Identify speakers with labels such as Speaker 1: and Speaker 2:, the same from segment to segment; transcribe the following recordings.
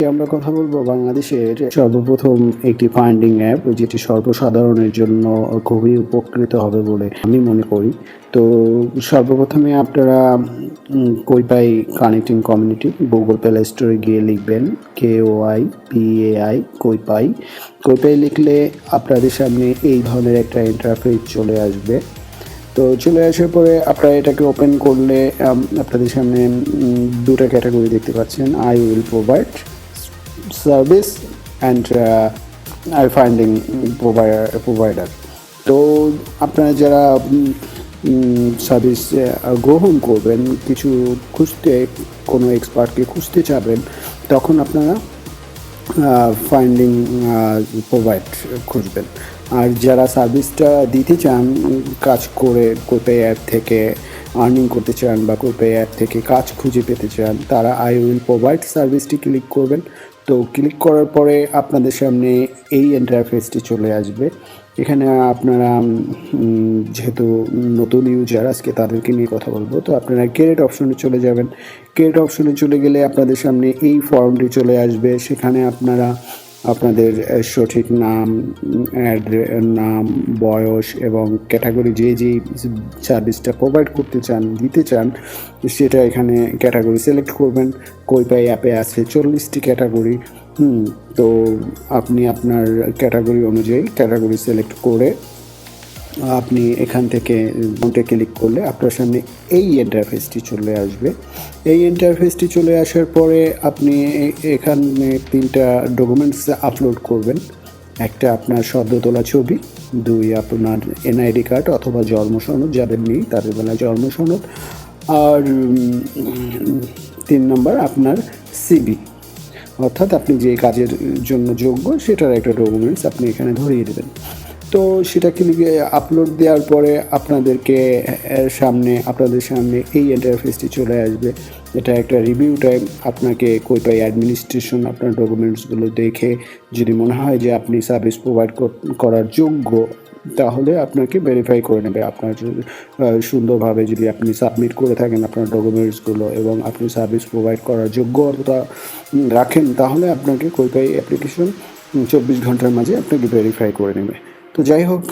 Speaker 1: আমরা কথা বলবো বাংলাদেশের সর্বপ্রথম একটি ফান্ডিং অ্যাপ, যেটি সর্বসাধারণের জন্য খুবই উপকৃত হবে বলে আমি মনে করি। তো সর্বপ্রথমে আপনারা কোইপাই কানেক্টিং কমিউনিটি গুগল প্লে স্টোরে গিয়ে লিখবেন KoiPai কোইপাই। কোইপাই লিখলে আপনাদের সামনে এই ধরনের একটা ইন্টারফেস চলে আসবে। তো চলে আসার পরে আপনারা এটাকে ওপেন করলে আপনাদের সামনে দুটো ক্যাটাগরি দেখতে পাচ্ছেন, I will provide service and I finding provider. তো আপনারা যারা সার্ভিস গ্রহণ করবেন, কিছু খুঁজতে, কোনো এক্সপার্টকে খুঁজতে চাবেন, তখন আপনারা ফাইন্ডিং প্রোভাইড খুঁজবেন। আর যারা সার্ভিসটা দিতে চান, কাজ করে কোইপাই অ্যাপ থেকে আর্নিং করতে চান বা কোইপাই অ্যাপ থেকে কাজ খুঁজে পেতে চান, তারা আই উইল প্রোভাইড সার্ভিসটি ক্লিক করবেন। তো ক্লিক করার পরে আপনাদের সামনে এই ইন্টারফেসটি চলে আসবে। এখানে আপনারা যেহেতু নতুন ইউজার, আজকে তাদেরকে নিয়ে কথা বলবো, তো আপনারা ক্রিয়েট অপশনে চলে যাবেন। ক্রিয়েট অপশনে চলে গেলে আপনাদের সামনে এই ফর্মটি চলে আসবে। সেখানে আপনারা আপনাদের সঠিক নাম, নাম, বয়স এবং ক্যাটাগরি, যেই সার্ভিসটা প্রোভাইড করতে চান, দিতে চান, সেটা এখানে ক্যাটাগরি সিলেক্ট করবেন। কোইপাই অ্যাপে আছে 40টি ক্যাটাগরি। তো আপনি আপনার ক্যাটাগরি অনুযায়ী ক্যাটাগরি সিলেক্ট করে আপনি এখান থেকে ক্লিক করলে আপনার সামনে এই ইন্টারফেসটি চলে আসবে। এই ইন্টারফেসটি চলে আসার পরে আপনি এখানে 3টা ডকুমেন্টস আপলোড করবেন। একটা আপনার সদ্য তোলা ছবি, 2 আপনার এনআইডি কার্ড অথবা জন্ম সনদ, যাদের নেই তাদের বেলা জন্ম সনদ, আর 3 নম্বর আপনার সিভি, অর্থাৎ আপনি যে কাজের জন্য যোগ্য সেটার একটা ডকুমেন্টস আপনি এখানে ধরিয়ে দেবেন। তো সেটাকে লিখে আপলোড দেওয়ার পরে আপনাদের সামনে এই ইন্টারফেসটি চলে আসবে। এটা একটা রিভিউ টাইম। আপনাকে কোইপাই অ্যাডমিনিস্ট্রেশন আপনার ডকুমেন্টসগুলো দেখে যদি মনে হয় যে আপনি সার্ভিস প্রোভাইড করার যোগ্য, তাহলে আপনাকে ভেরিফাই করে নেবে। আপনার সুন্দরভাবে যদি আপনি সাবমিট করে থাকেন আপনার ডকুমেন্টসগুলো এবং আপনি সার্ভিস প্রোভাইড করার যোগ্যতা রাখেন, তাহলে আপনাকে কোইপাই অ্যাপ্লিকেশন 24 ঘন্টার মাঝে আপনাকে ভেরিফাই করে নেবে। তো যাই হোক,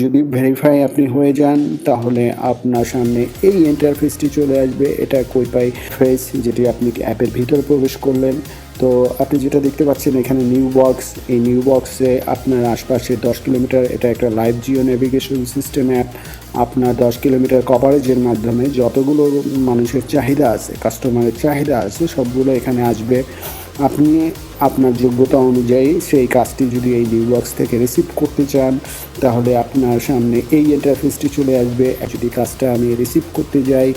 Speaker 1: যদি ভেরিফাই আপনি হয়ে যান, তাহলে আপনার সামনে এই ইন্টারফেসটি চলে আসবে। এটা কোইপাই ফেস, যেটি আপনি অ্যাপের ভিতরে প্রবেশ করলেন। তো আপনি যেটা দেখতে পাচ্ছেন এখানে নিউ বক্স, এই নিউ বক্সে আপনার আশপাশে 10 কিলোমিটার, এটা একটা live Jio navigation system app. আপনার 10 কিলোমিটার কভারেজের মাধ্যমে যতগুলো মানুষের চাহিদা আছে, কাস্টমারের চাহিদা আছে, সবগুলো এখানে আসবে। আপনি আপনার যোগ্যতা অনুযায়ী সেই কাজটি যদি এই নিউ বক্স থেকে রিসিভ করতে চান, তাহলে আপনার সামনে এই ইন্টারফেসটি চলে আসবে। যদি কাজটা আমি রিসিভ করতে যাই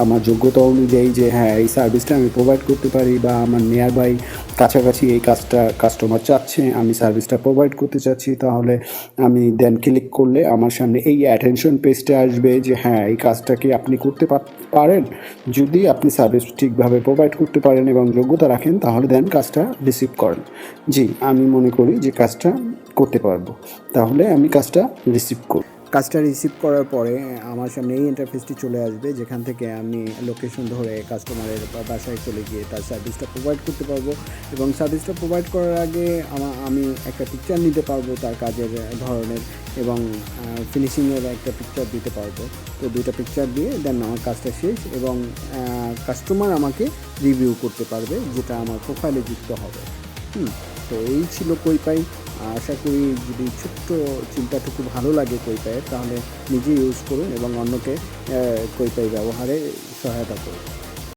Speaker 1: আমার যোগ্যতা অনুযায়ী, যে হ্যাঁ এই সার্ভিসটা আমি প্রোভাইড করতে পারি, বা আমার নিয়ার বাই কাছাকাছি এই কাজটা কাস্টমার চাচ্ছে, আমি সার্ভিসটা প্রোভাইড করতে চাচ্ছি, তাহলে আমি দেন ক্লিক করলে আমার সামনে এই অ্যাটেনশন পেজটা আসবে যে হ্যাঁ এই কাজটা কি আপনি করতে পারেন। যদি আপনি সার্ভিস ঠিকভাবে প্রোভাইড করতে পারেন এবং যোগ্যতা রাখেন, তাহলে দেন কাজটা রিসিভ করেন। জি, আমি মনে করি যে কাজটা করতে পারবো, তাহলে আমি কাজটা রিসিভ করি। কাজটা রিসিভ করার পরে আমার সামনে এই ইন্টারফেসটি চলে আসবে, যেখান থেকে আমি লোকেশন ধরে কাস্টমারের বাসায় চলে গিয়ে তার সার্ভিসটা প্রোভাইড করতে পারবো। এবং সার্ভিসটা প্রোভাইড করার আগে আমি একটা পিকচার নিতে পারবো তার কাজের ধরনের, এবং ফিনিশিংয়ের একটা পিকচার দিতে পারবো। তো 2টা পিকচার দিয়ে দেন আমার কাজটা শেষ, এবং কাস্টমার আমাকে রিভিউ করতে পারবে, যেটা আমার প্রোফাইলে যুক্ত হবে। তো এই ছিল কোইপাই। আশা করি যদি ছোট্ট চিন্তাটুকু ভালো লাগে কোইপাইয়ের, তাহলে নিজে ইউজ করুন এবং অন্যকে কোইপাই ব্যবহারে সহায়তা করুন।